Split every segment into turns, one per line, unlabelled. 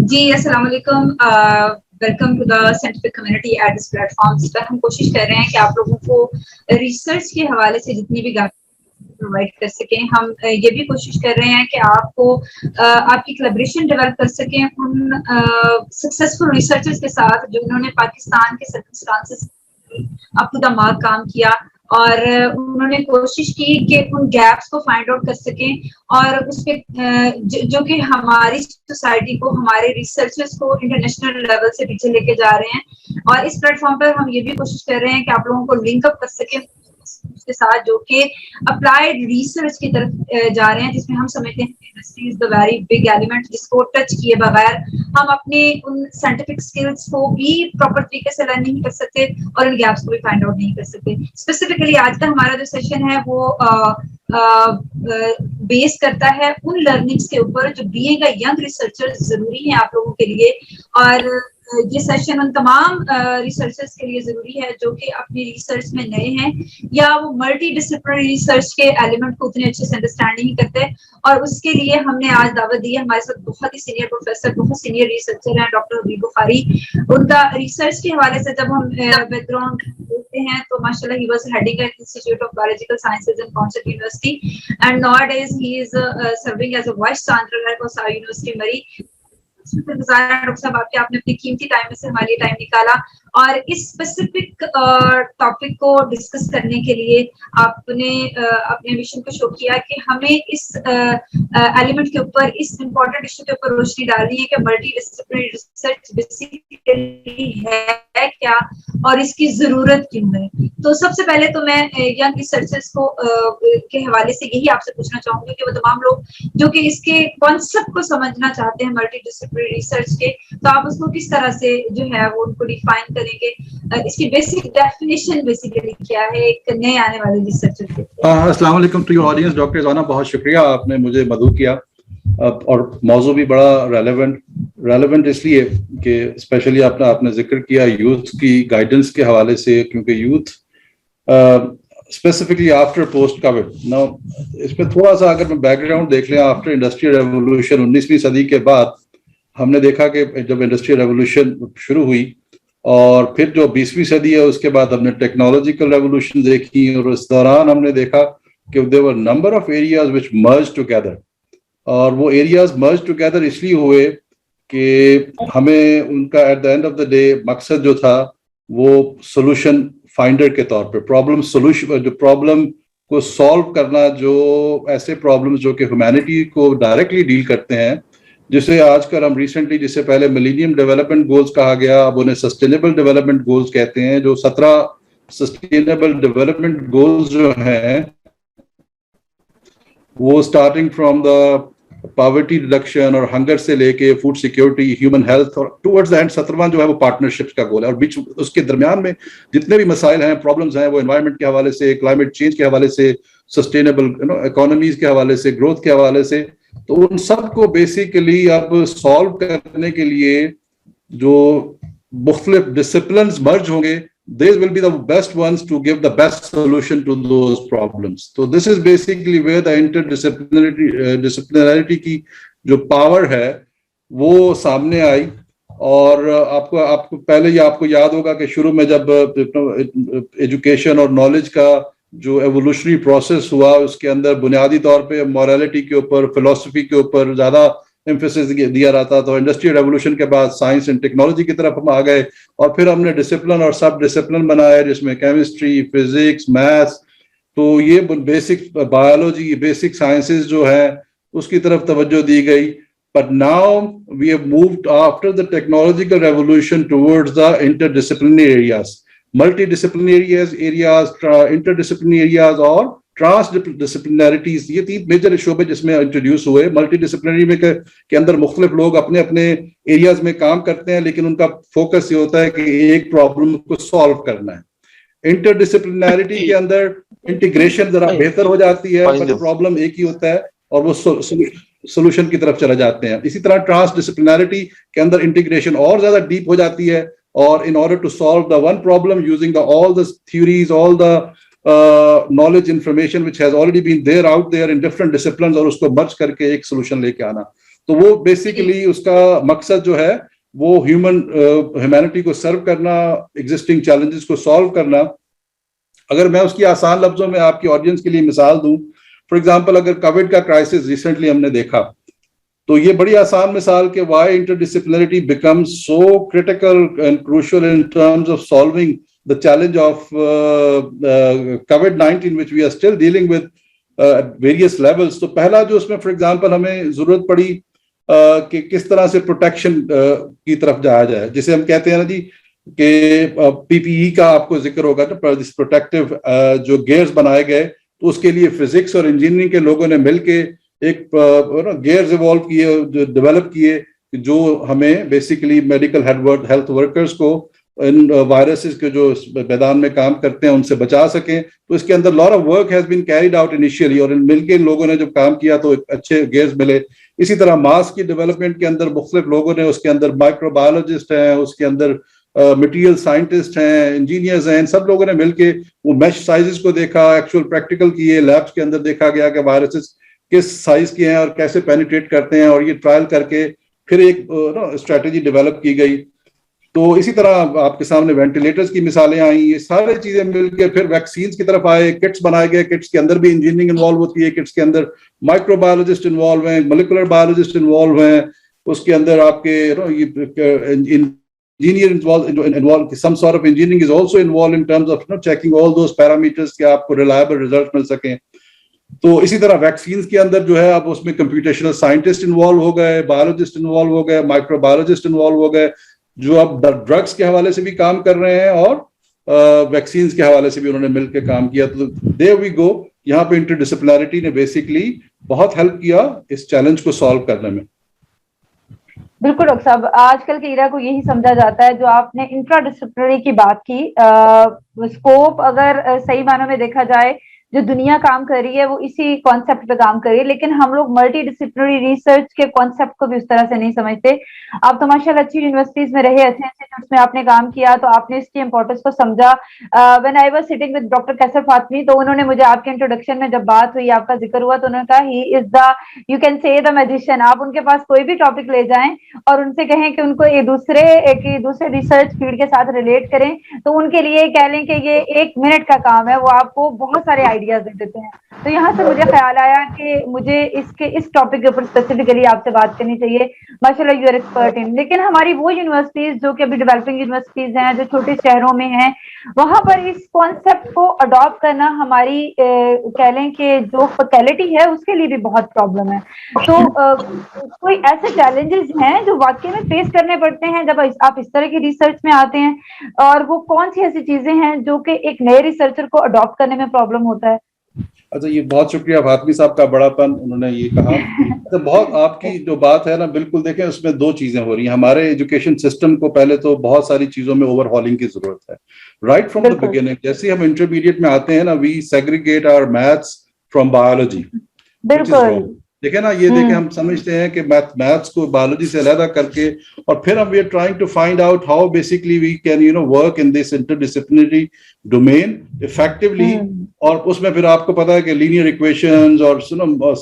جی السلام علیکم، welcome to the scientific community at this platform فارم، جس پر ہم کوشش کر رہے ہیں کہ آپ لوگوں کو ریسرچ کے حوالے سے جتنی بھی پرووائڈ کر سکیں. ہم یہ بھی کوشش کر رہے ہیں کہ آپ کو آپ کی کلیبریشن ڈیولپ کر سکیں ان سکسیسفل ریسرچرز کے ساتھ جو انہوں نے پاکستان کے circumstances up to the mark کام کیا، اور انہوں نے کوشش کی کہ ان گیپس کو فائنڈ آؤٹ کر سکیں اور اس پہ جو کہ ہماری سوسائٹی کو، ہمارے ریسرچرز کو انٹرنیشنل لیول سے پیچھے لے کے جا رہے ہیں. اور اس پلیٹ فارم پر ہم یہ بھی کوشش کر رہے ہیں کہ آپ لوگوں کو لنک اپ کر سکیں اس کے ساتھ جو کہ اپلائیڈ ریسرچ کی طرف جا رہے ہیں، جس میں ہم سمجھتے ہیں industry is the very big element, جس کو ٹچ کیے بغیر ہم اپنے ان سائنٹیفک اسکلس کو بھی پراپر طریقے سے لرن نہیں کر سکتے اور ان گیپس کو بھی فائنڈ آؤٹ نہیں کر سکتے. اسپیسیفکلی آج کا ہمارا جو سیشن ہے وہ بیس کرتا ہے ان لرننگس کے اوپر جو بینگ اے ینگ ریسرچر ضروری ہیں آپ لوگوں کے لیے. اور یہ سیشن ان تمام ریسرچرز کے لیے ضروری ہے جو کہ اپنی ریسرچ میں نئے ہیں یا وہ ملٹی ڈسپلنری ریسرچ کے ایلیمنٹ کو اتنے اچھے سے انڈرسٹینڈ نہیں کرتے. اور اس کے لیے ہم نے آج دعوت دی ہے. ہمارے ساتھ بہت ہی سینئر پروفیسر، بہت سینئر ریسرچر ہیں ڈاکٹر حبیب بخاری. ان کا ریسرچ کے حوالے سے جب ہم بیک گراؤنڈ دیکھتے ہیں تو ماشاء اللہ he was heading institute of biological sciences in Concept university and nowadays he is serving as a vice chancellor at وسائل یونیورسٹی مری. ڈاکٹر صاحب آپ نے اپنی قیمتی ٹائم میں سے ہمارے لیے ٹائم نکالا اور اس اسپیسیفک ٹاپک کو ڈسکس کرنے کے لیے آپ نے اپنے مشن کو شو کیا کہ ہمیں اس ایلیمنٹ کے اوپر، اس امپورٹنٹ ایشو کے اوپر روشنی ڈالنی ہے کہ ملٹی ڈسپلنری ریسرچ بیسیکلی ہے کیا اور اس کی ضرورت کیوں ہے. تو سب سے پہلے تو میں ینگ ریسرچرز کو کے حوالے سے یہی آپ سے پوچھنا چاہوں گی کہ وہ تمام لوگ جو کہ اس کے کانسیپٹ کو سمجھنا چاہتے ہیں ملٹی ڈسپلنری ریسرچ کے، تو آپ اس کو کس طرح سے جو ہے وہ ان کو ڈیفائن کریں گے. اس کی بیسک ڈیفینیشن بیسیکلی کیا ہے ایک نئے آنے والے ریسرچر کے.
السلام علیکم to your audience. Doctor Rizwana بہت شکریہ، آپ نے مجھے مدعو کیا اور موضوع بھی بڑا ریلیونٹ اس لیے کہ اسپیشلی آپ نے ذکر کیا یوتھ کی گائیڈنس کے حوالے سے، کیونکہ youth specifically after post Covid نا، اس میں تھوڑا سا اگر میں بیک گراؤنڈ دیکھ لیں، آفٹر انڈسٹریل ریولوشن 19ویں صدی کے بعد ہم نے دیکھا کہ جب انڈسٹریل ریولوشن شروع ہوئی اور پھر جو 20ویں صدی ہے اس کے بعد ہم نے ٹیکنالوجیکل ریولوشن دیکھی، اور اس دوران ہم نے دیکھا کہ there were number of areas which merged together، اور وہ ایریاز مرج ٹوگیدر اس لیے ہوئے کہ ہمیں ان کا at the end of the day مقصد جو تھا وہ سولوشن فائنڈر کے طور پہ پرابلم کو سالو کرنا، جو ایسے پرابلمز جو کہ ہیومینٹی کو ڈائریکٹلی ڈیل کرتے ہیں، جسے آج کل ہم ریسنٹلی، جس سے پہلے ملینیم ڈیولپمنٹ گولز کہا گیا، اب انہیں سسٹینیبل ڈیولپمنٹ گولز کہتے ہیں. جو 17 سسٹینیبل ڈیولپمنٹ گولز جو ہیں وہ starting from the poverty reduction اور ہنگر سے لے کے فوڈ سیکیورٹی، ہیومن ہیلتھ، اور ٹورڈز اینڈ 17واں جو ہے وہ پارٹنرشپس کا گول ہے. اور بیچ اس کے درمیان میں جتنے بھی مسائل ہیں، پرابلمز ہیں، وہ انوائرمنٹ کے حوالے سے، کلائمیٹ چینج کے حوالے سے، سسٹینیبل اکانومیز کے حوالے سے، گروتھ کے حوالے سے، تو ان سب کو بیسیکلی اب سالو کرنے کے لیے جو مختلف ڈسپلنز مرج ہوں گے، these will be the best ones to give the best solution to those problems. So this is basically where the disciplinarity کی جو پاور ہے وہ سامنے آئی. اور آپ کو پہلے ہی آپ کو یاد ہوگا کہ شروع میں جب ایجوکیشن اور نالج کا جو ایوولوشنری پروسیس ہوا، اس کے اندر بنیادی طور پہ مورالٹی کے اوپر، فلسفی کے اوپر زیادہ ایمفیسس دیا رہتا. تو انڈسٹریل ریولوشن کے بعد سائنس اینڈ ٹیکنالوجی کی طرف ہم آ گئے، اور پھر ہم نے ڈسپلن اور سب ڈسپلن بنائے، جس میں کیمسٹری، فزکس، میتھس، تو یہ بیسک بایولوجی، بیسک سائنسز جو ہے اس کی طرف توجہ دی گئی. But now we have moved after the technological revolution towards the interdisciplinary areas, multidisciplinary areas, interdisciplinary areas اور ٹرانسڈسپلنریٹیز. یہ 3 میجر شعبے جس میں انٹروڈیوس ہوئے. ملٹی ڈسپلنری میں کے اندر مختلف لوگ اپنے اپنے ایریاز میں کام کرتے ہیں، لیکن ان کا فوکس یہ ہوتا ہے کہ ایک پرابلم کو سالو کرنا ہے. انٹر ڈسپلنریٹی کے اندر انٹیگریشن ذرا بہتر ہو جاتی ہے، بٹ پرابلم ایک ہی ہوتا ہے اور وہ سولوشن کی طرف چلا جاتے ہیں. اسی طرح ٹرانس ڈسپلنریٹی کے اندر انٹیگریشن اور زیادہ ڈیپ ہو جاتی ہے، اور in order to solve the one problem using all the theories, all the knowledge information which has already been there out there in different disciplines، اور اس کو merge کر کے ایک solution لے کے آنا. تو وہ بیسیکلی اس کا مقصد جو ہے وہ ہیومینٹی کو سرو کرنا, ایگزسٹنگ چیلنجز کو سالو کرنا. اگر میں اس کی آسان لفظوں میں آپ کی آڈینس کے لیے مثال دوں, فار ایگزامپل اگر کووڈ کا کرائسس ریسنٹلی ہم نے دیکھا, تو یہ بڑی آسان مثال کہ why interdisciplinarity becomes so critical and crucial in terms of solving the challenge of COVID-19 which we are still dealing with at various levels. تو پہلا جو اس میں فار ایگزامپل ہمیں ضرورت پڑی کہ کس طرح سے پروٹیکشن کی طرف جایا جائے, جسے ہم کہتے ہیں نا جی کہ پی پی ای کا آپ کو ذکر ہوگا نا, پروٹیکٹیو جو گیئرز بنائے گئے, تو اس کے لیے فزکس اور انجینئرنگ کے لوگوں نے مل کے ایک گیئرز ایوالو کیے, جو ڈیولپ کیے, جو ہمیں بیسیکلی میڈیکل ہیلتھ ورکرز کو ان وائرسز کے جو میدان میں کام کرتے ہیں ان سے بچا سکیں. تو اس کے اندر lot of work has been carried out initially, اور مل کے لوگوں نے جب کام کیا تو اچھے گیئرز ملے. اسی طرح ماسک کی ڈیولپمنٹ کے اندر مختلف لوگوں نے, اس کے اندر مائکرو بایولوجسٹ ہیں, اس کے اندر مٹیریل سائنٹسٹ ہیں, انجینئرز ہیں, ان سب لوگوں نے مل کے وہ میش سائزز کو دیکھا, ایکچوئل پریکٹیکل کیے, لیبس کے اندر دیکھا گیا کہ وائرسز کس سائز کے ہیں اور کیسے پینیٹریٹ کرتے ہیں, اور یہ ٹرائل کر کے پھر ایک اسٹریٹجی ڈیولپ کی گئی. تو اسی طرح آپ کے سامنے وینٹیلیٹرز کی مثالیں آئیں, یہ سارے چیزیں مل کے پھر ویکسینز کی طرف آئے, کٹس بنائے گئے, کٹس کے اندر بھی انجینئرنگ انوالو ہوتی ہے, کٹس کے اندر مائکرو بایولوجسٹ انوالو ہیں, مولیکولر بایولوجسٹ انوالو ہیں, اس کے اندر آپ کے engineer involved, some sort of engineering is also involved in terms of checking all those parameters کہ آپ کو reliable results مل سکیں. تو اسی طرح ویکسینز کے اندر جو ہے اب اس میں کمپیوٹیشنل سائنٹسٹ انوالو ہو گئے, بایولوجسٹ انوالو ہو گئے, مائکرو بایولوجسٹ انوالو ہو گئے, جو اب ڈرگس کے حوالے سے بھی کام کر رہے ہیں اور ویکسینز کے حوالے سے بھی انہوں نے مل کے کام کیا. تو there we go, یہاں پہ انٹرڈسپلنریٹی نے بیسیکلی بہت ہیلپ کیا اس چیلنج کو سالو کرنے میں.
بالکل ڈاکٹر صاحب, آج کل کے ایرا کو یہی سمجھا جاتا ہے, جو آپ نے انٹرا ڈسپلنری کی بات کی, اسکوپ اگر صحیح معنوں میں دیکھا جائے جو دنیا کام کر رہی ہے وہ اسی کانسیپٹ پہ کام کر رہی ہے, لیکن ہم لوگ ملٹی ڈسپلنری ریسرچ کے کانسیپٹ کو بھی اس طرح سے نہیں سمجھتے. آپ تو ماشاء اللہ اچھی یونیورسٹیز میں رہے, اچھے انسٹیٹیوٹس میں آپ نے کام کیا, تو آپ نے اس کی امپورٹنس کو سمجھا. When I was sitting with doctor کیسر فاطمی, تو انہوں نے مجھے آپ کے انٹروڈکشن میں جب بات ہوئی, آپ کا ذکر ہوا, تو انہوں نے کہا ہی از دا, you can say the magician. آپ ان کے پاس کوئی بھی ٹاپک لے جائیں اور ان سے کہیں کہ ان کو ایک دوسرے ریسرچ فیلڈ کے ساتھ ریلیٹ کریں, تو ان کے لیے کہہ لیں کہ یہ 1 منٹ کا کام ہے, وہ آپ کو بہت سارے آئیڈیاز دے دیتے ہیں. تو یہاں سے مجھے خیال آیا کہ مجھے اس ٹاپک کے اوپر اسپیسیفکلی آپ سے بات کرنی چاہیے. ماشاء اللہ یو آر ایکسپرٹ ان. لیکن ہماری وہ یونیورسٹیز جو کہ ابھی ڈیولپنگ یونیورسٹیز ہیں, جو چھوٹے شہروں میں ہیں, وہاں پر اس کانسیپٹ کو اڈاپٹ کرنا ہماری کہہ لیں کہ جو فیکلٹی ہے اس کے لیے بھی بہت پرابلم ہے. تو کوئی ایسے چیلنجز ہیں جو واقعی میں فیس کرنے پڑتے ہیں جب آپ اس طرح کی ریسرچ میں آتے ہیں, اور وہ کون سی ایسی چیزیں ہیں جو کہ ایک نئے ریسرچر کو اڈاپٹ کرنے میں پرابلم ہوتا ہے؟
اچھا, یہ بہت شکریہ فاطمی صاحب کا بڑا پن, انہوں نے یہ کہا. بہت آپ کی جو بات ہے نا, بالکل دیکھیں اس میں 2 چیزیں ہو رہی ہیں. ہمارے ایجوکیشن سسٹم کو پہلے تو بہت ساری چیزوں میں اوور ہالنگ کی ضرورت ہے, رائٹ فرام دا بگننگ. جیسے ہم انٹرمیڈیٹ میں آتے ہیں نا, we segregate our maths from biology. بالکل دیکھیں نا, یہ دیکھیں ہم سمجھتے ہیں کہ میتھس کو بایولوجی سے علیحدہ کر کے, اور پھر ہم we are trying to find out how basically we can work in this interdisciplinary domain effectively. اور اس میں پھر آپ کو پتا ہے کہ لینئر ایکویشنز اور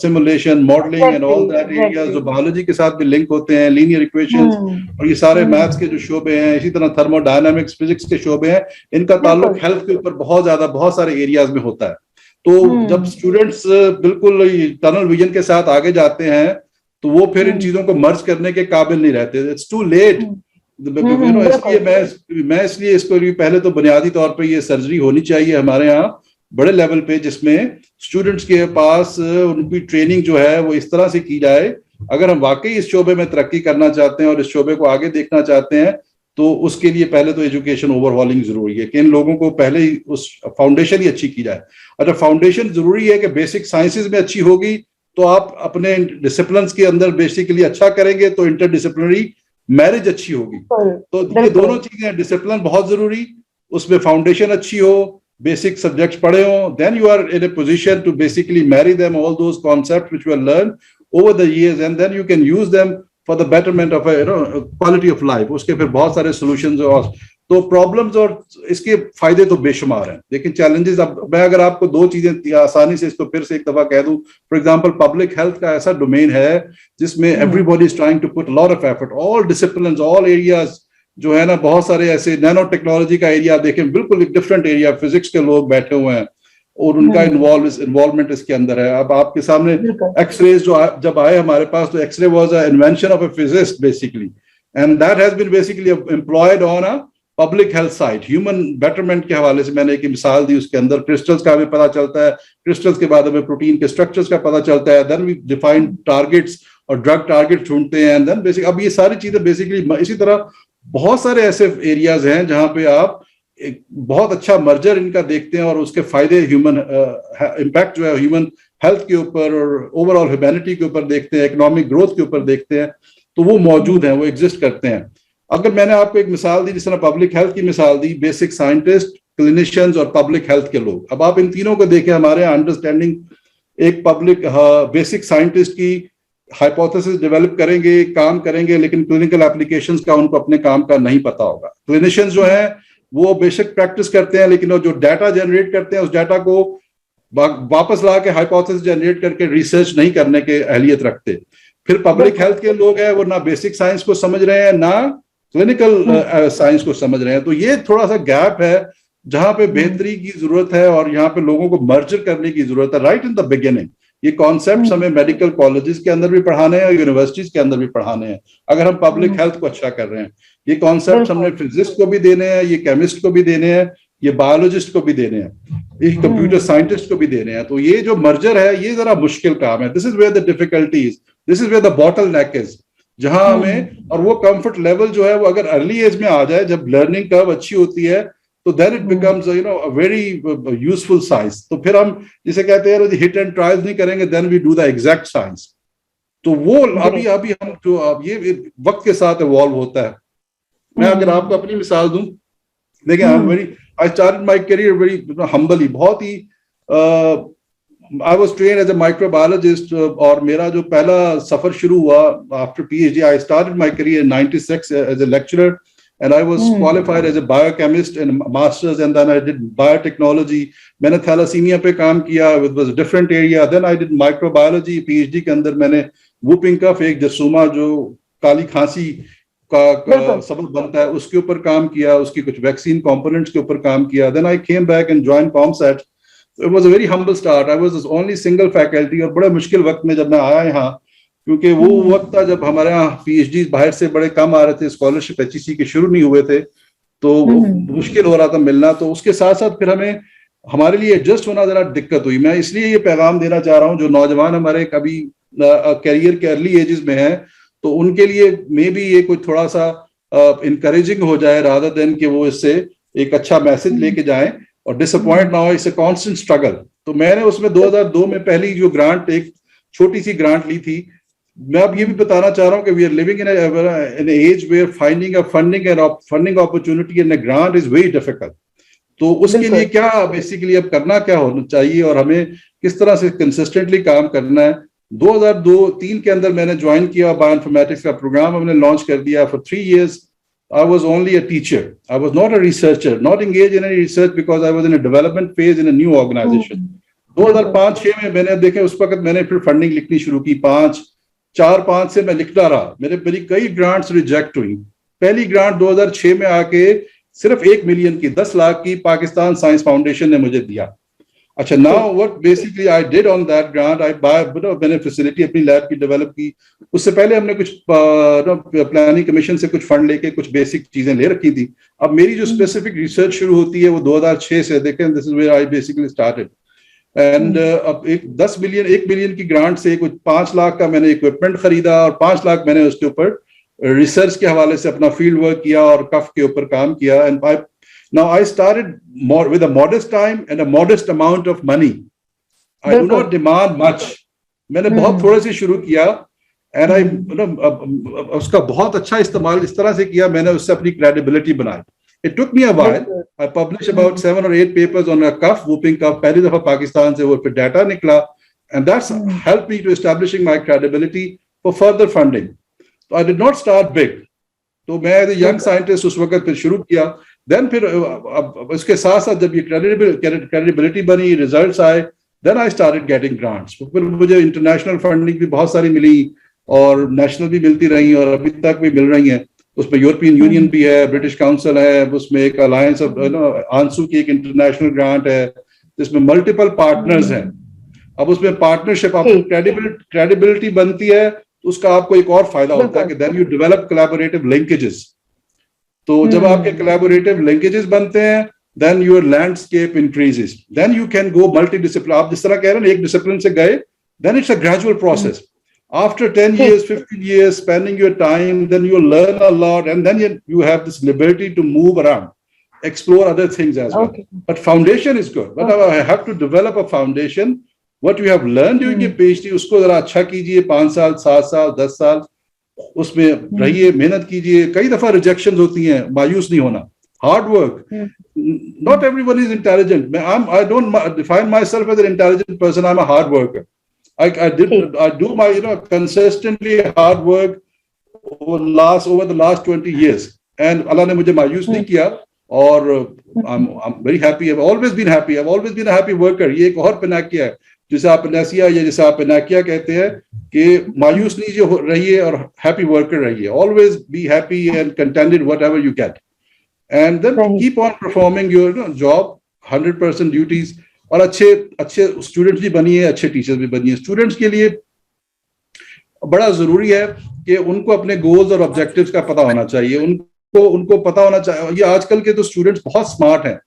simulation, modelling and all that areas جو بایولوجی کے ساتھ بھی لنک ہوتے ہیں, لینئر ایکویشنز, اور یہ سارے میتھس کے جو شعبے ہیں, اسی طرح تھرمو ڈائنامکس, فزکس کے شعبے ہیں, ان کا تعلق ہیلتھ کے اوپر بہت سارے ایریاز میں ہوتا ہے. تو جب اسٹوڈینٹس بالکل ٹنل ویژن کے ساتھ آگے جاتے ہیں تو وہ پھر ان چیزوں کو مرج کرنے کے قابل نہیں رہتے. It's to late. اس لیے میں اس کو پہلے تو بنیادی طور پہ یہ سرجری ہونی چاہیے ہمارے یہاں بڑے لیول پہ, جس میں اسٹوڈنٹس کے پاس ان کی ٹریننگ جو ہے وہ اس طرح سے کی جائے. اگر ہم واقعی اس شعبے میں ترقی کرنا چاہتے ہیں اور اس شعبے کو آگے دیکھنا چاہتے ہیں, تو اس کے لیے پہلے تو ایجوکیشن اوور ہالنگ ضروری ہے کہ ان لوگوں کو پہلے ہی اس فاؤنڈیشن ہی اچھی کی جائے. اچھا, فاؤنڈیشن ضروری ہے کہ بیسک سائنسز میں اچھی ہوگی تو آپ اپنے ڈسپلنس کے اندر بیسیکلی اچھا کریں گے, تو انٹر ڈسپلنری میرج اچھی ہوگی. تو یہ دونوں چیزیں, ڈسپلن بہت ضروری, اس میں فاؤنڈیشن اچھی ہو, بیسک سبجیکٹس پڑھے ہوں, then you are in a position to basically marry them all those concepts which you have learned over the years, and then you can use them for the betterment of a quality of life. اس کے پھر بہت سارے solutions اور تو problems اور اس کے فائدے تو بے شمار ہیں. لیکن چیلنجز, اب میں اگر آپ کو دو چیزیں آسانی سے اس کو پھر سے ایک دفعہ کہہ دوں, فار ایگزامپل پبلک ہیلتھ کا ایسا ڈومین ہے جس میں everybody is trying to put lot of effort, all disciplines, all areas جو ہے نا, بہت سارے ایسے نینو ٹیکنالوجی کا ایریا دیکھیں, بالکل ایک ڈفرینٹ ایریا, فزکس کے لوگ بیٹھے ہوئے ہیں اور ان کا انوالومنٹ اس کے اندر ہے. اب آپ کے سامنے ایکس ریز جو جب آئے ہمارے پاس, تو X ray was a invention of a physicist basically, and that has been basically employed on a public health site, human betterment کے حوالے سے. میں نے ایک مثال دی, اس کے اندر کرسٹلز کا بھی پتہ چلتا ہے, کرسٹلز کے بعد ہمیں پروٹین کے اسٹرکچرز کا پتہ چلتا ہے, دین وی ڈیفائن ٹارگیٹس اور ڈرگ ٹارگیٹ ڈھونڈتے ہیں, دین بیسک اب یہ ساری چیزیں بیسکلی. اسی طرح بہت سارے ایسے ایریاز ہیں جہاں پہ آپ ایک بہت اچھا مرجر ان کا دیکھتے ہیں اور اس کے فائدے ہیومن امپیکٹ جو ہے ہیومن ہیلتھ کے اوپر اور اوور آل ہیومینٹی کے اوپر دیکھتے ہیں, اکنامک گروتھ کے اوپر دیکھتے ہیں, تو وہ موجود ہیں, وہ ایگزسٹ کرتے ہیں. اگر میں نے آپ کو ایک مثال دی, جس طرح پبلک ہیلتھ کی مثال دی, بیسک سائنٹسٹ, کلینیشینز اور پبلک ہیلتھ کے لوگ. اب آپ ان تینوں کو دیکھیں, ہمارے انڈرسٹینڈنگ ایک پبلک بیسک سائنٹسٹ کی ہائپوتھیسس ڈیولپ کریں گے, کام کریں گے, لیکن کلینکل اپلیکیشنز کا ان کو اپنے کام کا نہیں پتا ہوگا. کلینیشینز جو ہیں وہ بے شک پریکٹس کرتے ہیں, لیکن وہ جو ڈیٹا جنریٹ کرتے ہیں اس ڈیٹا کو واپس لا کے ہائپوتھیسس جنریٹ کر کے ریسرچ نہیں کرنے کے اہلیت رکھتے. پھر پبلک ہیلتھ کے لوگ ہیں, وہ نہ بیسک سائنس کو سمجھ رہے ہیں نہ کلینکل سائنس کو سمجھ رہے ہیں. تو یہ تھوڑا سا گیپ ہے جہاں پہ بہتری کی ضرورت ہے اور یہاں پہ لوگوں کو مرجر کرنے کی ضرورت ہے رائٹ ان دا بگننگ. یہ کانسیپٹس ہمیں میڈیکل کالجز کے اندر بھی پڑھانے ہیں اور یونیورسٹیز کے اندر بھی پڑھانے ہیں اگر ہم پبلک ہیلتھ کو اچھا کر رہے ہیں. یہ کانسیپٹس ہم نے فزسٹ کو بھی دینے ہیں, یہ کیمسٹ کو بھی دینے ہیں, یہ بایولوجسٹ کو بھی دینے ہیں, یہ کمپیوٹر سائنٹسٹ کو بھی دینے ہیں. تو یہ جو مرجر ہے یہ ذرا مشکل کام ہے. This is where the difficulties, this is where the bottleneck is, جہاں ہمیں اور وہ کمفرٹ لیول جو ہے وہ اگر ارلی ایج میں آ جائے, جب لرننگ کرو اچھی ہوتی ہے, تو then it becomes a very useful science. تو پھر ہم جسے کہتے ہیں ہٹ اینڈ ٹرائل نہیں کریں گے, then we do the exact science. تو وہ ابھی ہم جو اب یہ وقت کے ساتھ ایوالو ہوتا ہے. میں اگر آپ کو اپنی مثال دوں, دیکھیں I started my career very humbly, بہت ہی I was trained as a microbiologist, اور میرا جو پہلا سفر شروع ہوا after PhD, I started my career in 96 as a lecturer. And I was qualified as a biochemist and masters, and then I did biotechnology. میں نے thalassemia پہ کام کیا, it was a different area. Then I did microbiology, PhD کے اندر میں نے whooping cough, ایک جرثومہ جو کالی کھانسی کا سبب بنتا ہے, اس کے اوپر کام کیا, اس کی کچھ ویکسین کمپوننٹس کے اوپر کام کیا. Then I came back and joined ComSat. So it was a very humble start. I was the only single faculty, اور بڑے مشکل وقت میں جب میں آیا یہاں, کیونکہ وہ وقت تھا جب ہمارے یہاں پی ایچ ڈی باہر سے بڑے کم آ رہے تھے, اسکالرشپ ایچ ای سی کے شروع نہیں ہوئے تھے, تو مشکل ہو رہا تھا ملنا. تو اس کے ساتھ ساتھ پھر ہمیں ہمارے لیے ایڈجسٹ ہونا ذرا دقت ہوئی. میں اس لیے یہ پیغام دینا چاہ رہا ہوں جو نوجوان ہمارے کبھی کیریئر کے ارلی ایجز میں ہیں, تو ان کے لیے مے بی یہ کوئی تھوڑا سا انکریجنگ ہو جائے رادر دین کہ وہ اس سے ایک اچھا میسج لے کے جائیں اور ڈس اپوائنٹ نہ ہو. It's a constant struggle. تو میں نے اس میں 2002 میں پہلی جو گرانٹ, ایک چھوٹی سی گرانٹ لی تھی. میں اب یہ بھی بتانا چاہ رہا ہوں کہ we are living in age where finding funding opportunity and a grant is very difficult. تو اس کے لیے کیا بیسیکلی اب کرنا کیا ہونا چاہیے اور ہمیں کس طرح سے کنسسٹنٹلی کام کرنا ہے. 2002-03 کے اندر میں نے جوائن کیا بایو انفارمیٹکس کا پروگرام, ہم نے لانچ کر دیا. For 3 years I was only a teacher. I was not a researcher, not engaged in any research because I was in a development phase in a new organization. 2005-06 میں نے دیکھے, اس وقت میں نے پھر فنڈنگ لکھنی شروع کی. 4-5 سے میں لکھتا رہا. میری کئی گرانٹس ریجیکٹ ہوئی. پہلی گرانٹ 2006 میں آ کے صرف 1 ملین کی, 10 لاکھ کی پاکستان سائنس فاؤنڈیشن نے مجھے دیا. اچھا, now what basically I did on that grant, میں نے فیسلٹی اپنی لیب کی ڈیولپ کی. اس سے پہلے ہم نے کچھ پلاننگ کمیشن سے کچھ فنڈ لے کے کچھ بیسک چیزیں لے رکھی تھی. اب میری جو اسپیسیفک ریسرچ شروع ہوتی ہے وہ 2006 سے. دیکھیں, this is where I basically started. And اب 1 ملین کی گرانٹ سے کچھ 5 لاکھ کا میں نے اکوپمنٹ خریدا اور 5 لاکھ میں نے اس کے اوپر ریسرچ کے حوالے سے اپنا فیلڈ ورک کیا اور کف کے اوپر کام کیا. And now I started with a modest time and a modest amount of money. I do not demand much. میں نے بہت تھوڑے سے شروع کیا and I اس کا بہت اچھا استعمال اس طرح سے کیا, میں نے اس سے اپنی credibility بنائی. It took me a while. I published about 7 or 8 papers on a cough, whooping cough. پہلی دفعہ پاکستان سے وہ پھر ڈیٹا نکلا and that's helped me to establishing my credibility for further funding. So I did not start big. تو میں as a young scientist اس وقت پھر شروع کیا. دین پھر اب اس کے ساتھ ساتھ جب یہ کریڈیبلٹی بنی, ریزلٹس آئے, دین آئی اسٹارٹڈ گیٹنگ گرانٹس. پھر مجھے انٹرنیشنل فنڈنگ بھی بہت ساری ملی اور نیشنل بھی ملتی رہی اور ابھی تک بھی مل رہی ہیں. اس میں یورپین یونین بھی ہے, برٹش کاؤنسل ہے, اس میں ایک الائنس آف آنسو کی ایک انٹرنیشنل گرانٹ ہے جس میں ملٹیپل پارٹنرز ہیں. اب اس میں پارٹنرشپ آپ کو کریڈیبلٹی بنتی ہے تو اس کا آپ کو ایک اور فائدہ ہوتا ہے کہ دین یو ڈیولپ کولیبوریٹو لنکیجز. تو جب آپ کے کولیبوریٹو لنکیجز بنتے ہیں then your landscape increases, then you can go multidisciplinary. آپ جس طرح کہہ رہے ہیں ایک ڈسپلن سے گئے, then it's a gradual process. After 10 years, 15 years, spending your time, then you learn a lot, and then you have this liberty to move around, explore other things as well. But foundation is good. But I have to develop a foundation. What you have learned during your PhD, اس کو ذرا اچھا کیجئے, 5 سال, 7 سال, 10 سال اس میں رہیے, محنت کیجئے. کئی دفعہ ریجیکشنز ہوتی ہیں, مایوس نہیں ہونا. Hard work. Not everyone is intelligent. I don't define myself as an intelligent person. I'm a hard worker. I do my consistently hard work over the last 20 years. And Allah نے مجھے مایوس نہیں کیا اور I'm very happy. I've always been happy. I've always been a happy worker. یہ ایک اور پناکیا ہے جسے آپ پناسیا یا جسے آپ پناکیا کہتے ہیں کہ مایوس نہیں رہیے اور happy worker رہیے. Always be happy and contented whatever you get. And then keep on performing your job 100% duties. اور اچھے اسٹوڈنٹس بھی بنیے, اچھے ٹیچرز بھی بنیے. اسٹوڈنٹس کے لیے بڑا ضروری ہے کہ ان کو اپنے گولز اور آبجیکٹیوز کا پتہ ہونا چاہیے. ان کو پتہ ہونا چاہیے. یہ آج کل کے تو اسٹوڈنٹس بہت اسمارٹ ہیں,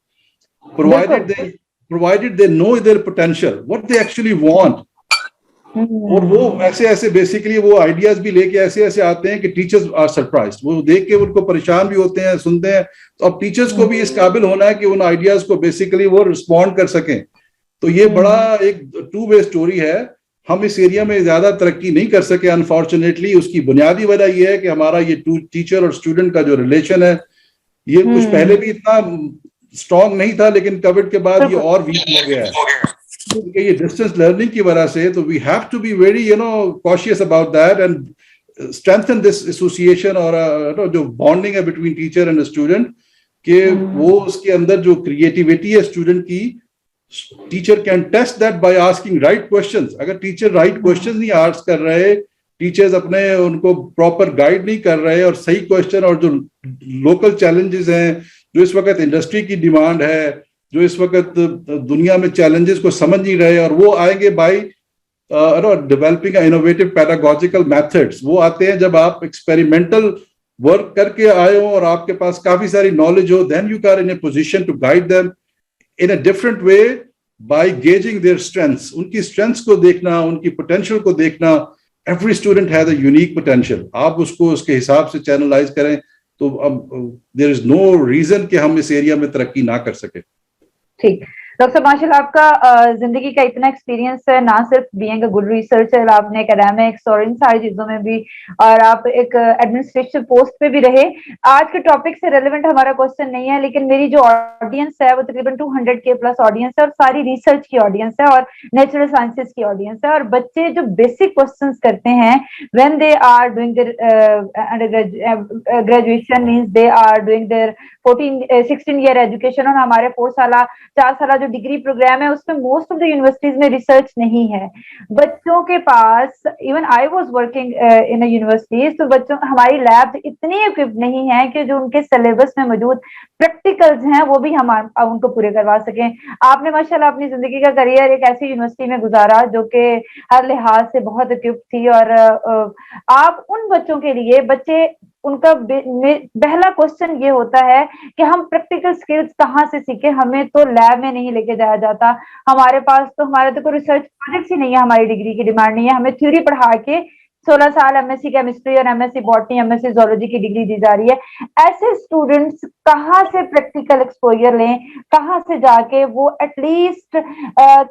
provided they know their potential, what they actually want. اور وہ ایسے بیسیکلی وہ آئیڈیاز بھی لے کے ایسے آتے ہیں کہ ٹیچرز آر سرپرائزڈ. وہ دیکھ کے ان کو پریشان بھی ہوتے ہیں, سنتے ہیں. تو اب ٹیچرز کو بھی اس قابل ہونا ہے کہ ان آئیڈیاز کو بیسیکلی وہ رسپونڈ کر سکیں. تو یہ بڑا ایک 2-way اسٹوری ہے. ہم اس ایریا میں زیادہ ترقی نہیں کر سکے انفارچونیٹلی. اس کی بنیادی وجہ یہ ہے کہ ہمارا یہ ٹیچر اور اسٹوڈنٹ کا جو ریلیشن ہے یہ کچھ پہلے بھی اتنا اسٹرانگ نہیں تھا, لیکن کووڈ کے بعد یہ اور ویک ہو گیا ہے. یہ ڈسٹینس لرننگ کی وجہ سے. تو we have to be very cautious about that and strengthen this association اور جو بانڈنگ ہے بٹوین ٹیچر اینڈ اسٹوڈنٹ کہ وہ اس کے اندر جو کریٹیوٹی ہے اسٹوڈنٹ کی, teacher can test that by asking right questions. اگر ٹیچر رائٹ کوشچنز نہیں آسک کر رہے, ٹیچرز اپنے ان کو پراپر گائیڈ نہیں کر رہے اور صحیح کوشچن اور جو لوکل چیلنجز ہیں, جو اس وقت انڈسٹری کی ڈیمانڈ ہے, جو اس وقت دنیا میں چیلنجز کو سمجھ نہیں رہے, اور وہ آئیں گے بائی ڈیولپنگ انوویٹو پیڈاگوجیکل میتھڈس. وہ آتے ہیں جب آپ ایکسپیریمنٹل ورک کر کے آئے ہو اور آپ کے پاس کافی ساری نالج ہو, then you are in a position to guide them in a different way by gauging their strengths. ان کی اسٹرینتھس کو دیکھنا, ان کی پوٹینشیل کو دیکھنا. Every student has a unique potential. آپ اس کو اس کے حساب سے چینلائز کریں تو دیر از نو ریزن کہ ہم اس ایریا میں ترقی نہ کر سکیں.
ٹھیک ڈاکٹر صاحب, ماشاء اللہ آپ کا زندگی کا اتنا ایکسپیرینس ہے, نہ صرف بینگ اے گڈ ریسرچر, آپ نے اکیڈیمکس اور ان ساری چیزوں میں بھی, اور آپ ایک ایڈمنسٹریشن پوسٹ پہ بھی رہے. آج کے ٹاپک سے ریلیونٹ ہمارا کوشچن نہیں ہے, لیکن میری جو آڈینس ہے وہ تقریباً 200K پلس آڈینس ہے, اور ساری ریسرچ کی آڈینس ہے اور نیچرل سائنسز کی آڈینس ہے. اور بچے جو بیسک کوشچنس کرتے ہیں when they are doing their graduation, means they are doing their 16 year education, اور ہمارے 4 سالہ جو ڈگری پروگرام ہے اس میں موسٹ آف دا یونیورسٹیز میں ریسرچ نہیں ہے. بچوں کے پاس, even I was working in universities, تو بچوں ہماری لیب اتنی اکوپڈ نہیں ہے کہ جو ان کے سلیبس میں موجود پریکٹیکلز ہیں وہ بھی ہم ان کو پورے کروا سکیں. آپ نے ماشاءاللہ اپنی زندگی کا کریئر ایک ایسی یونیورسٹی میں گزارا جو کہ ہر لحاظ سے بہت اکوپڈ تھی, اور آپ ان بچوں کے لیے, بچے ان کا پہلا کوشچن یہ ہوتا ہے کہ ہم پریکٹیکل سکلز کہاں سے سیکھیں. ہمیں تو لیب میں نہیں لے کے جایا جاتا, ہمارے تو کوئی ریسرچ پروجیکٹس ہی نہیں ہے, ہماری ڈگری کی ڈیمانڈ نہیں ہے. ہمیں تھیوری پڑھا کے 16 سال MSc کیمسٹری اور MSc باٹنی, MSc زولوجی کی ڈگری دی جا رہی ہے. ایسے اسٹوڈنٹس کہاں سے پریکٹیکل ایکسپوجر لیں, کہاں سے جا کے وہ ایٹ لیسٹ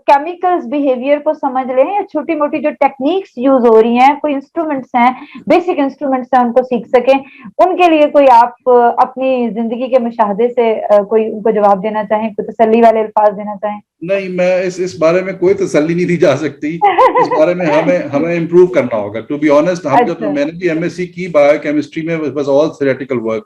کیمیکلز بیہیویئر کو سمجھ لیں, یا چھوٹی موٹی جو ٹیکنیکس یوز ہو رہی ہیں, کوئی انسٹرومنٹس ہیں, بیسک انسٹرومنٹس ہیں, ان کو سیکھ سکیں. ان کے لیے کوئی آپ اپنی زندگی کے مشاہدے سے کوئی ان کو جواب دینا چاہیں, کوئی تسلی والے الفاظ دینا چاہیں؟
نہیں, میں اس بارے میں کوئی تسلی نہیں دی جا سکتی. اس بارے میں ہمیں امپروو کرنا ہوگا. ٹو بی آنےسٹ, ہم جب میں نے بھی MSc کی بایو کیمسٹری میں, was all theoretical work.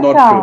not fair.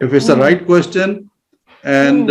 If it's the right question, and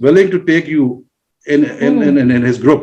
willing to take you in his group.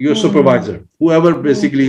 your supervisor, whoever basically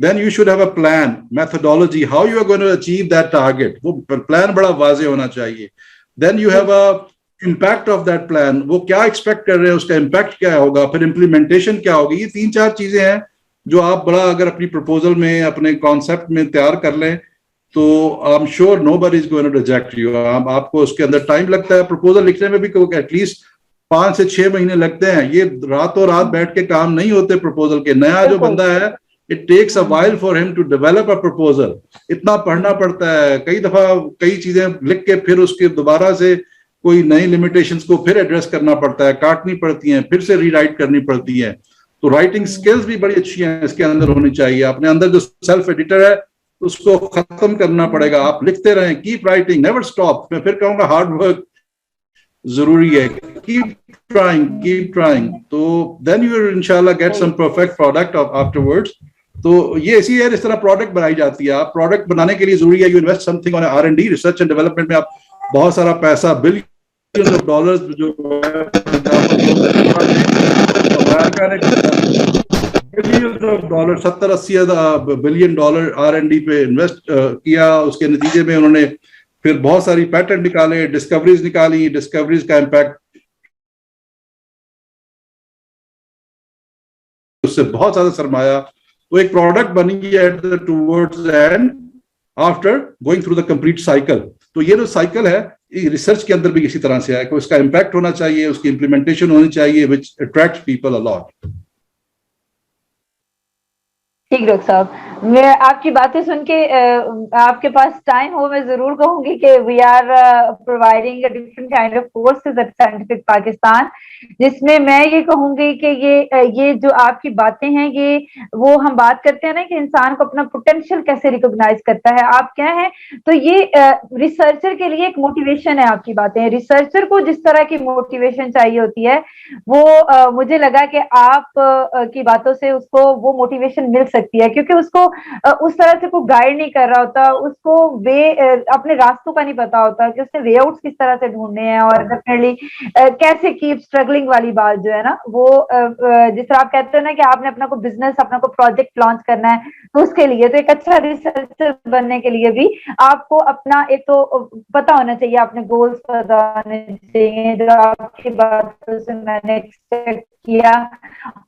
then you should have a plan, methodology, how you are going to achieve that target. وہ plan بڑا واضح ہونا چاہیے. Then you have a impact of that plan. وہ کیا expect کر رہے ہیں, اس کا امپیکٹ کیا ہوگا, پھر امپلیمنٹیشن کیا ہوگی. یہ 3-4 چیزیں ہیں جو آپ بڑا اگر اپنی پروپوزل میں, اپنے کانسیپٹ میں تیار کر لیں تو I'm sure nobody is going to reject you. آپ کو اس کے اندر ٹائم لگتا ہے پروپوزل لکھنے میں بھی, ایٹ لیسٹ 5 سے 6 مہینے لگتے ہیں. یہ راتوں رات بیٹھ کے کام نہیں ہوتے پروپوزل کے. نیا جو بندہ ہے, it takes a while for him to develop a proposal. اتنا پڑھنا پڑتا ہے, کئی دفعہ کئی چیزیں لکھ کے پھر اس کے دوبارہ سے کوئی نئی لمیٹیشنز کو پھر ایڈریس کرنا پڑتا ہے, کاٹنی پڑتی ہیں, پھر سے ری رائٹ کرنی پڑتی ہے. تو رائٹنگ سکلز بھی بڑی اچھی ہیں اس کے اندر ہونی چاہیے. اپنے اندر جو سیلف ایڈیٹر ہے اس کو ختم کرنا پڑے گا. آپ لکھتے رہیں, کیپ رائٹنگ, نیور اسٹاپ. میں پھر کہوں گا ہارڈ ورک ضروری ہے, keep trying. تو then you will inshallah get some perfect product afterwards. تو یہ ایسی ہے, اس طرح پروڈکٹ بنائی جاتی ہے. آپ پروڈکٹ بنانے کے لیے ضروری ہے you invest something on R&D, research and development میں آپ بہت سارا پیسہ, بلینز آف ڈالرز جو $70-80 بلین R&D پہ انویسٹ کیا. اس کے نتیجے میں انہوں نے پھر بہت ساری پیٹنٹ نکالے, ڈسکوریز نکالی, ڈسکوریز کا امپیکٹ اس سے بہت زیادہ سرمایہ. تو ایک پروڈکٹ بنی ہے towards and after going through the complete cycle. تو یہ جو سائیکل ہے ریسرچ کے اندر بھی اسی طرح سے ہے کہ اس کا امپیکٹ ہونا چاہیے, اس کی امپلیمنٹیشن ہونی چاہیے which attracts people a lot.
ٹھیک ڈاکٹر صاحب, میں آپ کی باتیں سن کے آپ کے پاس ٹائم ہو میں ضرور کہوں گی کہ we are providing a different kind of courses at scientific Pakistan, جس میں یہ کہوں گی کہ یہ جو آپ کی باتیں ہیں یہ وہ ہم بات کرتے ہیں نا کہ انسان کو اپنا پوٹینشیل کیسے ریکگنائز کرتا ہے. آپ کیا ہیں, تو یہ ریسرچر کے لیے ایک موٹیویشن ہے آپ کی باتیں. ریسرچر کو جس طرح کی موٹیویشن چاہیے ہوتی ہے وہ مجھے لگا کہ آپ کی باتوں سے اس کو وہ موٹیویشن مل سکتی ہے, کیونکہ اس کو اس طرح سے کوئی گائیڈ نہیں کر رہا ہوتا, اس کو اپنے راستوں کا نہیں پتا ہوتا کہ اس نے وے آؤٹس کس طرح سے ڈھونڈنے ہیں, اور ڈیفینیٹلی کیسے کیپ اسٹرگلنگ والی بات جو ہے نا وہ جس طرح آپ کہتے ہیں نا کہ آپ نے اپنا کوئی بزنس, اپنا کوئی پروجیکٹ لانچ کرنا ہے, تو اس کے لیے تو ایک اچھا ریسرچر بننے کے لیے بھی آپ کو اپنا ایک تو پتا ہونا چاہیے, اپنے گولس پتا ہونے چاہیے جو آپ کی باتوں سے میں نے ایکسپیکٹ کیا,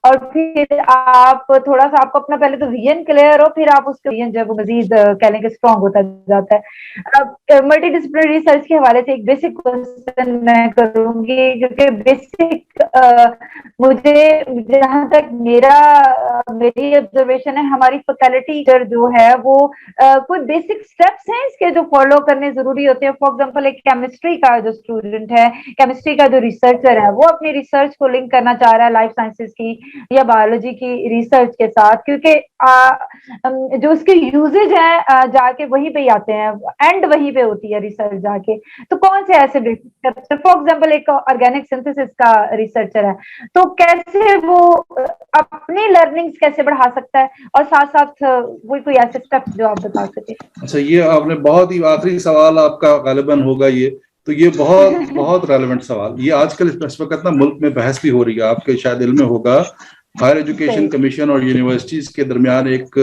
اور پھر آپ تھوڑا سا آپ کو اپنا پہلے تو ویژن کلیئر ہو, پھر آپ اس کے ویژن جب مزید کہہ لیں کہ اسٹرانگ ہوتا جاتا ہے. اب ملٹی ڈسپلنری ریسرچ کے حوالے سے ایک بیسک کوشچن میں کروں گی, کیونکہ بیسک مجھے جہاں تک میری آبزرویشن ہے, ہماری فیکلٹی جو ہے وہ کوئی بیسک اسٹیپس ہیں اس کے جو فالو کرنے ضروری ہوتے ہیں. فار ایگزامپل ایک کیمسٹری کا جو اسٹوڈنٹ ہے, کیمسٹری کا جو ریسرچر ہے, وہ اپنی ریسرچ کو لنک کرنا چاہ رہا ہے لائف سائنسز کی یا بایولوجی کی ریسرچ کے ساتھ, کیونکہ جو اس کے یوزیج ہیں جا کے وہیں پہ ہی آتے ہیں, اینڈ وہیں پہ ہوتی ہے ریسرچ جا کے. تو کون سے ایسے بیسک, فار ایگزامپل ایک آرگینک سنتھسس کا ریسرچر ہے, تو کیسے وہ اپنی لرننگز کیسے بڑھا سکتا ہے, اور ساتھ ساتھ وہ کوئی ایسے اسٹیپس جو آپ بتا سکیں.
اچھا, یہ آپ نے بہت ہی آخری سوال آپ کا غالباً ہوگا یہ, تو یہ بہت بہت ریلیونٹ سوال. یہ آج کل اس وقت نا ملک میں بحث بھی ہو رہی ہے, آپ کے شاید علم میں ہوگا. ہائر ایجوکیشن کمیشن اور یونیورسٹیز کے درمیان ایک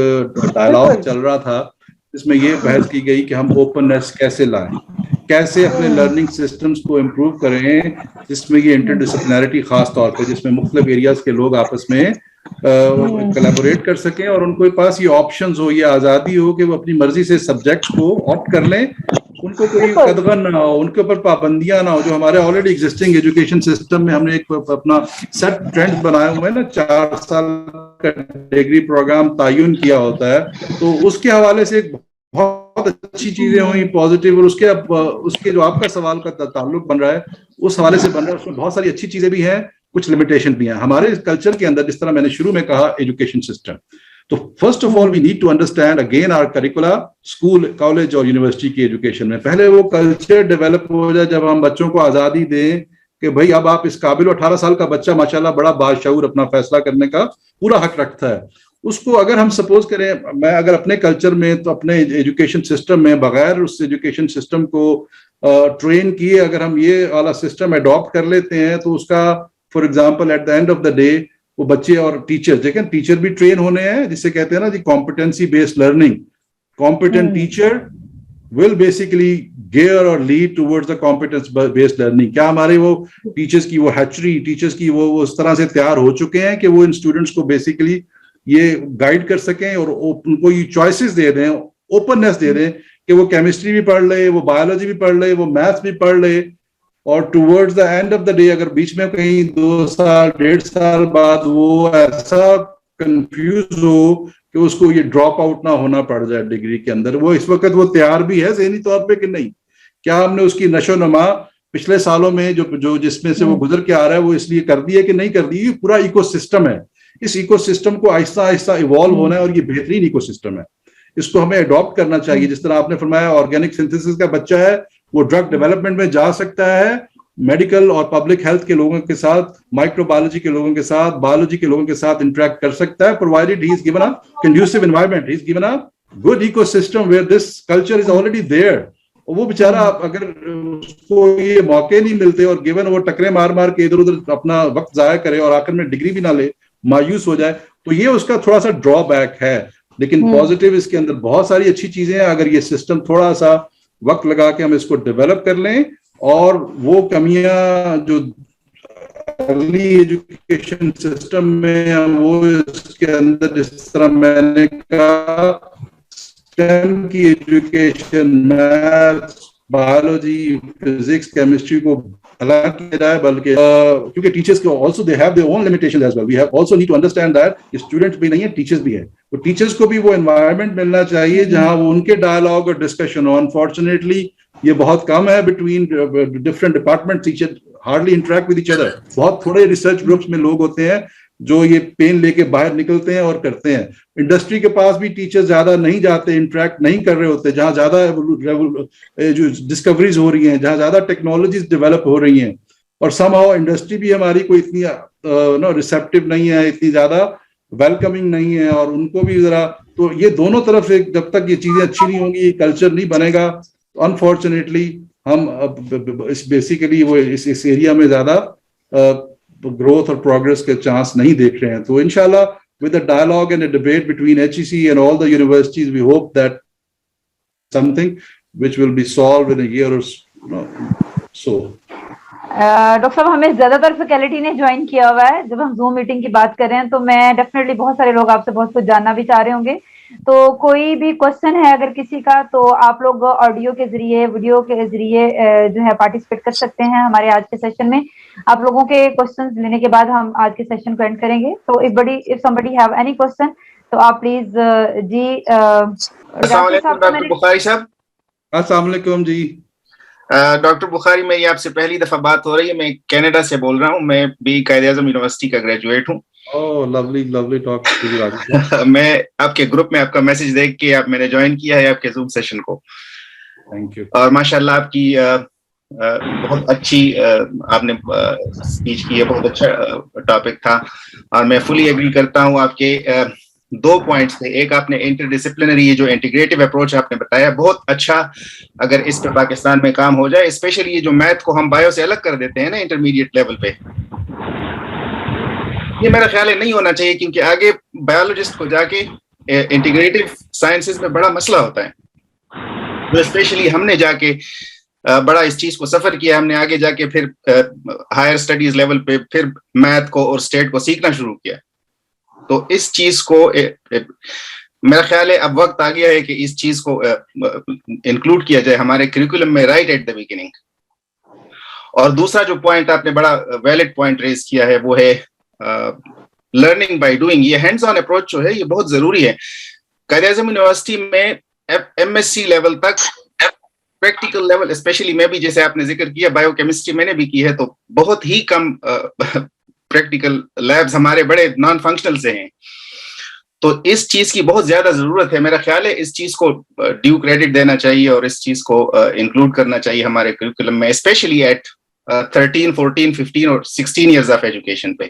ڈائلاگ چل رہا تھا جس میں یہ بحث کی گئی کہ ہم اوپننیس کیسے لائیں, کیسے اپنے لرننگ سسٹمز کو امپروو کریں, جس میں یہ انٹر ڈسپلنریٹی خاص طور پہ, جس میں مختلف ایریاز کے لوگ آپس میں کلیبوریٹ کر سکیں, اور ان کے پاس یہ آپشنز ہو, یہ آزادی ہو کہ وہ اپنی مرضی سے سبجیکٹس کو آپٹ کر لیں, ان کو کوئی قدغن نہ ہو, ان کے اوپر پابندیاں نہ ہو. جو ہمارے آلریڈی ایگزسٹنگ ایجوکیشن سسٹم میں ہم نے ایک اپنا سیٹ ٹرینڈ بنائے ہوئے ہیں نا, 4 سال کا ڈگری پروگرام تعین کیا ہوتا ہے, تو اس کے حوالے سے ایک بہت اچھی چیزیں ہوئی پازیٹیو, اور اس کے جو آپ کا سوال کا تعلق بن رہا ہے اس حوالے سے بن رہا ہے, اس میں بہت ساری اچھی چیزیں بھی ہیں, کچھ لمیٹیشن بھی ہیں ہمارے کلچر کے اندر. جس طرح میں نے شروع میں کہا ایجوکیشن سسٹم, تو first of all we need to understand again our curricula, school, college اور یونیورسٹی کی ایجوکیشن میں پہلے وہ کلچر ڈیولپ ہو جائے جب ہم بچوں کو آزادی دیں کہ بھائی اب آپ اس قابل, 18 سال کا بچہ ماشاءاللہ بڑا باشعور اپنا فیصلہ کرنے کا پورا حق رکھتا ہے. اس کو اگر ہم سپوز کریں, میں اگر اپنے کلچر میں تو اپنے ایجوکیشن سسٹم میں بغیر اس ایجوکیشن سسٹم کو ٹرین کیے اگر ہم یہ والا سسٹم اڈاپٹ کر لیتے ہیں, تو اس کا for example at the end of the day وہ بچے اور ٹیچر دیکھیں, ٹیچر بھی ٹرین ہونے ہیں, جسے کہتے ہیں نا جی competency based learning. Competent teacher will basically gear or lead towards the competence based learning. کیا ہمارے وہ ٹیچرز کی وہ ہیچری, ٹیچرز کی وہ اس طرح سے تیار ہو چکے ہیں کہ وہ ان اسٹوڈنٹس کو بیسیکلی یہ گائیڈ کر سکیں اور ان کو یہ چوائسیز دے دیں, اوپننیس دے دیں کہ وہ کیمسٹری بھی پڑھ لے, وہ بایولوجی بھی پڑھ لے, وہ میتھس بھی پڑھ لے, اور towards the end of the day اگر بیچ میں کہیں 2 سال 1.5 سال بعد وہ ایسا کنفیوز ہو کہ اس کو یہ ڈراپ آؤٹ نہ ہونا پڑ جائے ڈگری کے اندر, وہ اس وقت وہ تیار بھی ہے ذہنی طور پہ کہ نہیں, کیا ہم نے اس کی نشو نما پچھلے سالوں میں جو جس میں سے وہ گزر کے آ رہا ہے وہ اس لیے کر دی ہے کہ نہیں کر دی. یہ پورا ایکو سسٹم ہے, اس ایکو سسٹم کو آہستہ آہستہ ایوالو ہونا ہے, اور یہ بہترین ایکو سسٹم ہے, اس کو ہمیں اڈاپٹ کرنا چاہیے. جس طرح آپ نے فرمایا آرگینک سنتھسس کا بچہ ہے, وہ ڈرگ ڈیولپمنٹ میں جا سکتا ہے, میڈیکل اور پبلک ہیلتھ کے لوگوں کے ساتھ, مائکرو بایولوجی کے لوگوں کے ساتھ, بایولوجی کے لوگوں کے ساتھ انٹریکٹ کر سکتا ہے, provided he is given a conducive environment, he is given a good ecosystem where this culture is already there. وہ بیچارہ اگر اس کو یہ موقع نہیں ملتے اور given وہ ٹکرے مار مار کے ادھر ادھر اپنا وقت ضائع کرے اور آخر میں ڈگری بھی نہ لے, مایوس ہو جائے, تو یہ اس کا تھوڑا سا ڈرا بیک ہے. لیکن پازیٹیو اس کے اندر بہت ساری اچھی چیزیں ہیں, اگر یہ سسٹم تھوڑا سا وقت لگا کے ہم اس کو ڈیولپ کر لیں, اور وہ کمیاں جو ارلی ایجوکیشن سسٹم میں وہ اس کے اندر, جس طرح میں نے کہا STEM کی education, maths, biology, physics, chemistry کو الگ کیا جائے, بلکہ کیونکہ ٹیچرس کو also they have their own limitations as well, we have also need to understand that students بھی نہیں ہیں, ٹیچرس بھی ہیں, تو ٹیچرس کو بھی وہ انوائرمنٹ ملنا چاہیے جہاں وہ ان کے ڈائلاگ اور ڈسکشن ہو. انفارچونیٹلی یہ بہت کم ہے between different department, teacher hardly interact with each other. بہت تھوڑے ریسرچ گروپس میں لوگ ہوتے ہیں جو یہ پین لے کے باہر نکلتے ہیں اور کرتے ہیں. انڈسٹری کے پاس بھی ٹیچر زیادہ نہیں جاتے, انٹریکٹ نہیں کر رہے ہوتے, جہاں زیادہ جو ڈسکوریز ہو رہی ہیں, جہاں زیادہ ٹیکنالوجیز ڈیولپ ہو رہی ہیں, اور سم ہاؤ انڈسٹری بھی ہماری کوئی اتنی ریسیپٹیو نہیں ہے, اتنی زیادہ ویلکمنگ نہیں ہے, اور ان کو بھی ذرا, تو یہ دونوں طرف سے جب تک یہ چیزیں اچھی نہیں ہوں گی, یہ کلچر نہیں بنے گا, انفارچونیٹلی ہم بیسیکلی وہ اس ایریا میں زیادہ گروتھ اور پروگرس کے چانس نہیں دیکھ رہے ہیں. تو انشاءاللہ with a dialogue and a debate between HEC and all the universities, we hope that something which will be solved in a year or so.
Doctor صاحب ہمیں زیادہ تر فیکلٹی نے جوائن کیا ہوا ہے. جب ہم زوم میٹنگ کی بات کر رہے ہیں تو میں ڈیفینیٹلی بہت سارے لوگ آپ سے بہت کچھ جاننا بھی چاہ رہے ہوں گے, تو کوئی بھی کوشچن ہے اگر کسی کا تو آپ لوگ آڈیو کے ذریعے, ویڈیو کے ذریعے جو ہے پارٹیسپیٹ کر سکتے ہیں ہمارے آج کے سیشن میں. آپ لوگوں کے کوشچن لینے کے بعد ہم آج کے سیشن کو اینڈ کریں گے. تو if somebody have any question تو آپ پلیز جی.
السلام علیکم ڈاکٹر بخاری صاحب.
السلام علیکم جی.
ڈاکٹر بخاری, میں آپ سے پہلی دفعہ بات ہو رہی ہے. میں کینیڈا سے بول رہا ہوں. میں بھی قائد اعظم یونیورسٹی کا گریجویٹ ہوں.
lovely talk.
میں آپ کے گروپ میں آپ کا میسج دیکھ کے میں نے جوائن کیا ہے آپ کے زوم سیشن کو.
Thank you.
اور ماشاءاللہ آپ کی بہت اچھی آپ نے اسپیچ کی ہے, بہت اچھا ٹاپک تھا, اور میں فلی ایگری کرتا ہوں. آپ کے 2 پوائنٹس تھے. ایک آپ نے انٹر ڈسپلنری, یہ جو انٹیگریٹو اپروچ آپ نے بتایا بہت اچھا, اگر اس پہ پاکستان میں کام ہو جائے, اسپیشلی یہ جو میتھ کو ہم بایو سے الگ کر دیتے ہیں نا انٹرمیڈیٹ لیول پہ, یہ میرا خیال ہے نہیں ہونا چاہیے, کیونکہ آگے بایولوجسٹ کو جا کے انٹیگریٹو سائنسز میں بڑا مسئلہ ہوتا ہے. تو اسپیشلی ہم نے جا کے بڑا اس چیز کو سفر کیا, ہم نے آگے جا کے پھر ہائر اسٹڈیز لیول پہ پھر میتھ کو اور اسٹیٹ کو سیکھنا شروع کیا. تو اس چیز کو میرا خیال ہے اب وقت آ گیا ہے کہ اس چیز کو انکلوڈ کیا جائے ہمارے کریکولم میں رائٹ ایٹ دا بگننگ. اور دوسرا جو پوائنٹ آپ نے بڑا ویلڈ پوائنٹ ریز کیا ہے وہ ہے لرننگ بائی ڈوئنگ. یہ ہینڈز آن اپروچ جو ہے یہ بہت ضروری ہے. قائد اعظم یونیورسٹی میں MSc لیول تک پریکٹیکل لیول, اسپیشلی میں بھی جیسے آپ نے ذکر کیا بایو کیمسٹری میں نے بھی کی ہے, تو بہت ہی کم پریکٹیکل لیبز ہمارے بڑے نان فنکشنل سے ہیں. تو اس چیز کی بہت زیادہ ضرورت ہے. میرا خیال ہے اس چیز کو ڈیو کریڈٹ دینا چاہیے اور اس چیز کو انکلوڈ کرنا چاہیے ہمارے کریکولم میں, اسپیشلی ایٹ 13, 14, 15 اور 16 ایئرز آف ایجوکیشن پہ.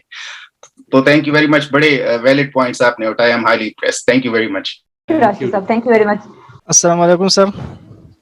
تو تھینک یو ویری مچ, بڑے ویلڈ پوائنٹس آپ نے اٹھائے. Am highly impressed. Thank you very much.
Rashid صاحب, تھینک یو ویری مچ.
السلام علیکم سر.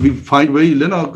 we find very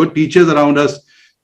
good teachers around us,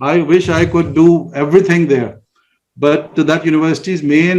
I wish I could do everything there, but that university's main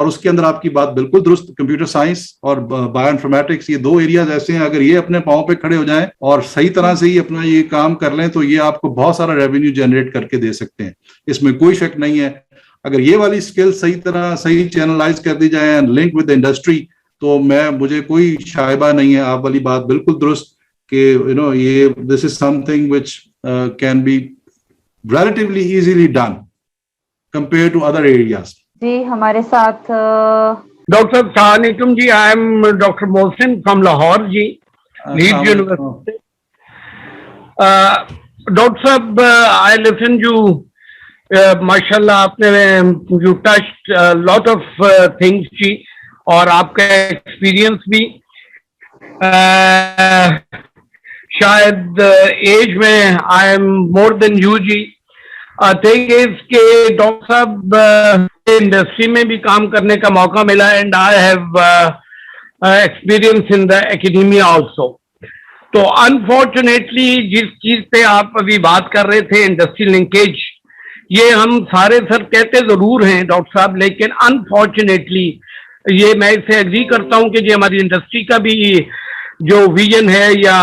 اور اس کے اندر آپ کی بات بالکل درست, کمپیوٹر سائنس اور بایو انفارمیٹکس, یہ 2 ایریاز ایسے ہیں, اگر یہ اپنے پاؤں پہ کھڑے ہو جائیں اور صحیح طرح سے ہی اپنا یہ کام کر لیں تو یہ آپ کو بہت سارا ریونیو جنریٹ کر کے دے سکتے ہیں, اس میں کوئی شک نہیں ہے. اگر یہ والی اسکل صحیح طرح صحیح چینلائز کر دی جائے, لنک ود انڈسٹری, تو مجھے کوئی شائبہ نہیں ہے. آپ والی بات بالکل درست کہ یہ this is something which can be relatively easily done compare to other areas.
جی ہمارے ساتھ
ڈاکٹر صاحب السلام علیکم جی. I am doctor Mohsin from Lahore جی, لیڈ یونیورسٹی. ڈاکٹر صاحب آئی لسن یو, ماشاء اللہ آپ نے you touch lot of things جی, اور آپ کا ایکسپیرئنس بھی شاید ایج میں I am more than you جی. تھنگ از کہ ڈاکٹر صاحب انڈسٹری میں بھی کام کرنے کا موقع ملا, and I have experience in the academia also. تو انفارچونیٹلی جس چیز پہ آپ ابھی بات کر رہے تھے, انڈسٹری لنکیج, یہ ہم سارے سر کہتے ضرور ہیں ڈاکٹر صاحب, لیکن انفارچونیٹلی یہ میں اس سے ایگری کرتا ہوں کہ یہ ہماری انڈسٹری کا بھی جو ویژن ہے, یا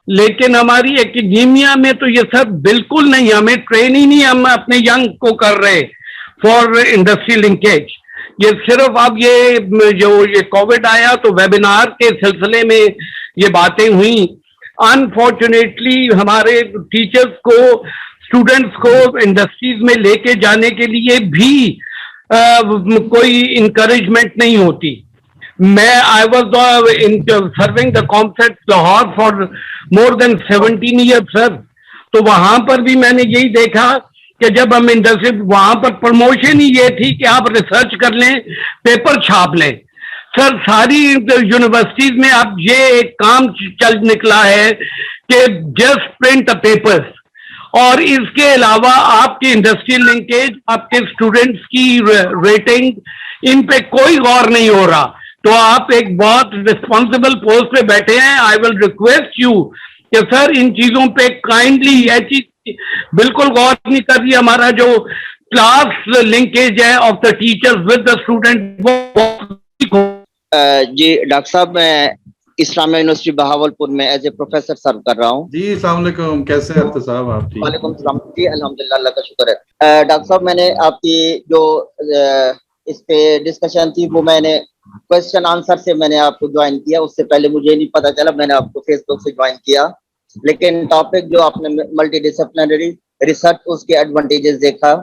لیکن ہماری ایکیڈیمیا میں تو یہ سب بالکل نہیں, ہمیں ٹرین ہی نہیں ہم اپنے ینگ کو کر رہے فار انڈسٹری لنکیج. یہ صرف اب یہ کووڈ آیا تو ویبینار کے سلسلے میں یہ باتیں ہوئیں. انفارچونیٹلی ہمارے ٹیچرز کو, اسٹوڈنٹس کو انڈسٹریز میں لے کے جانے کے لیے بھی کوئی انکریجمنٹ نہیں ہوتی. میں I was serving the Concept Lahore for more than 17 year sir. تو وہاں پر بھی میں نے یہی دیکھا کہ جب ہم انڈسٹری, وہاں پر پروموشن ہی یہ تھی کہ آپ ریسرچ کر لیں, پیپر چھاپ لیں. سر ساری یونیورسٹیز میں اب یہ ایک کام چل نکلا ہے کہ جسٹ پرنٹ پیپر, اور اس کے علاوہ آپ کی انڈسٹریل لنکیج, آپ کے اسٹوڈنٹس کی ریٹنگ, ان پہ کوئی غور نہیں ہو رہا. تو آپ ایک بہت ریسپانسبل پوسٹ پہ بیٹھے ہیں. آئی ول ریکویسٹ یو کہ سر ان چیزوں پہ کائنڈلی یہ چیز بالکل غور نہیں کر رہی. ہمارا جو کلاس لنکیج ہے of the teacher with the student.
جی ڈاکٹر صاحب, میں اسلامیہ یونیورسٹی بہاولپور میں ایز اے پروفیسر سرو کر رہا ہوں.
جی السلام علیکم, کیسے ہیں افتے صاحب آپ؟
وعلیکم السلام جی, الحمدللہ اللہ کا شکر ہے. ڈاکٹر صاحب میں نے آپ کی جو اس پہ ڈسکشن تھی وہ میں نے کوشچن آنسر سے میں نے آپ کو جوائن کیا. اس سے پہلے مجھے نہیں پتا چلا, میں نے آپ کو فیس بک سے جوائن کیا. لیکن ٹاپک جو آپ نے ملٹی ڈسپلنری ریسرچ, اس کے ایڈوانٹیجز دیکھا,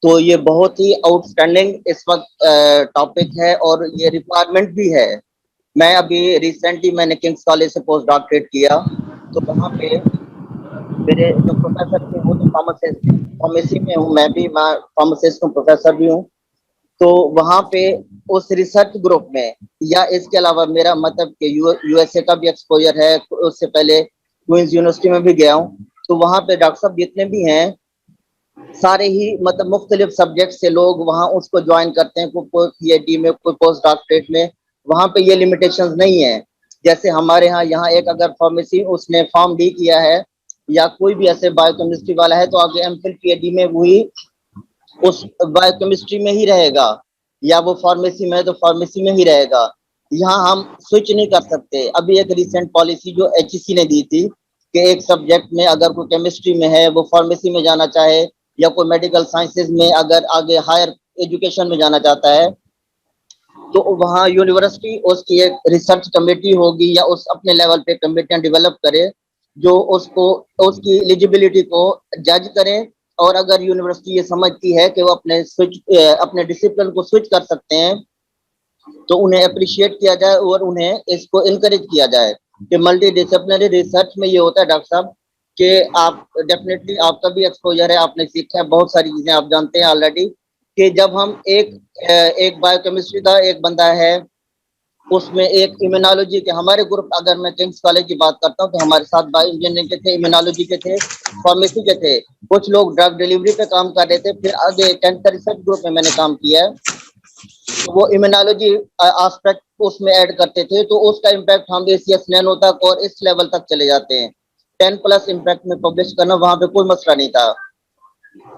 تو یہ بہت ہی آؤٹ اسٹینڈنگ اس وقت ٹاپک ہے, اور یہ ریکوائرمنٹ بھی ہے. میں ابھی ریسنٹلی میں نے کنگس کالج سے پوسٹ ڈاکٹریٹ کیا, تو وہاں پہ میرے جو پروفیسر تھے وہ تو فارمیسی میں ہوں, میں بھی فارماسسٹ ہوں, پروفیسر بھی ہوں. تو وہاں پہ اس ریسرچ گروپ میں, یا اس کے علاوہ میرا مطلب کہ یو ایس اے کا بھی ایکسپوجر ہے, اس سے پہلے کوئنز یونیورسٹی میں بھی گیا ہوں. تو وہاں پہ ڈاکٹر صاحب جتنے بھی ہیں سارے ہی مطلب مختلف سبجیکٹ سے لوگ وہاں اس کو جوائن کرتے ہیں, کوئی پی ایچ ڈی میں, کوئی پوسٹ ڈاکٹریٹ میں. وہاں پہ یہ لمیٹیشنز نہیں ہے جیسے ہمارے یہاں ایک اگر فارمیسی اس نے فارم ڈی کیا ہے, یا کوئی بھی ایسے بایو کیمسٹری والا ہے, تو آگے M Phil P H D میں وہی اس بایو کیمسٹری میں ہی رہے گا, یا وہ فارمیسی میں ہے تو فارمیسی میں ہی رہے گا. یہاں ہم سوئچ نہیں کر سکتے. ابھی ایک ریسنٹ پالیسی جو ایچ سی نے دی تھی کہ ایک سبجیکٹ میں اگر کوئی کیمسٹری میں ہے وہ فارمیسی میں جانا چاہے, یا کوئی میڈیکل سائنسز میں اگر آگے ہائر ایجوکیشن میں جانا چاہتا ہے, تو وہاں یونیورسٹی اس کی ایک ریسرچ کمیٹی ہوگی, یا اس اپنے لیول پہ کمیٹیاں ڈیولپ کرے جو اس کی ایلیجیبلٹی کو جج کرے. اور اگر یونیورسٹی یہ سمجھتی ہے کہ وہ اپنے ڈسپلن کو سوئچ کر سکتے ہیں, تو انہیں اپریشیٹ کیا جائے اور انہیں اس کو انکریج کیا جائے. کہ ملٹی ڈسپلنری ریسرچ میں یہ ہوتا ہے ڈاکٹر صاحب کہ آپ ڈیفینیٹلی آپ کا بھی ایکسپوجر ہے, آپ نے سیکھا ہے بہت ساری چیزیں, آپ جانتے ہیں آلریڈی کہ جب ہم ایک بایو کیمسٹری کا ایک بندہ ہے, اس میں ایک امیونالوجی کے, ہمارے گروپ اگر میں کنگس کالج کی بات کرتا ہوں تو ہمارے ساتھ بایو انجینئرنگ کے تھے, امیونالوجی کے تھے, فارمیسی کے تھے, کچھ لوگ ڈرگ ڈیلیوری پہ کام کر رہے تھے. پھر آگے کینسر ریسرچ گروپ میں نے کام کیا ہے, وہ امیونالوجی آسپیکٹ اس میں ایڈ کرتے تھے, تو اس کا امپیکٹ ہم ACS نینو تک اور اس لیول تک چلے جاتے ہیں. 10+ امپیکٹ میں پبلش کرنا, وہاں پہ کوئی مسئلہ نہیں تھا.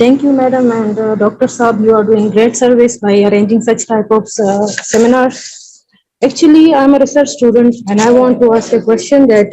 Thank you, madam, and Dr. Saab, you are doing great service by arranging such type of seminars. Actually, I'm a research student and I want to ask a question that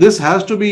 this has to be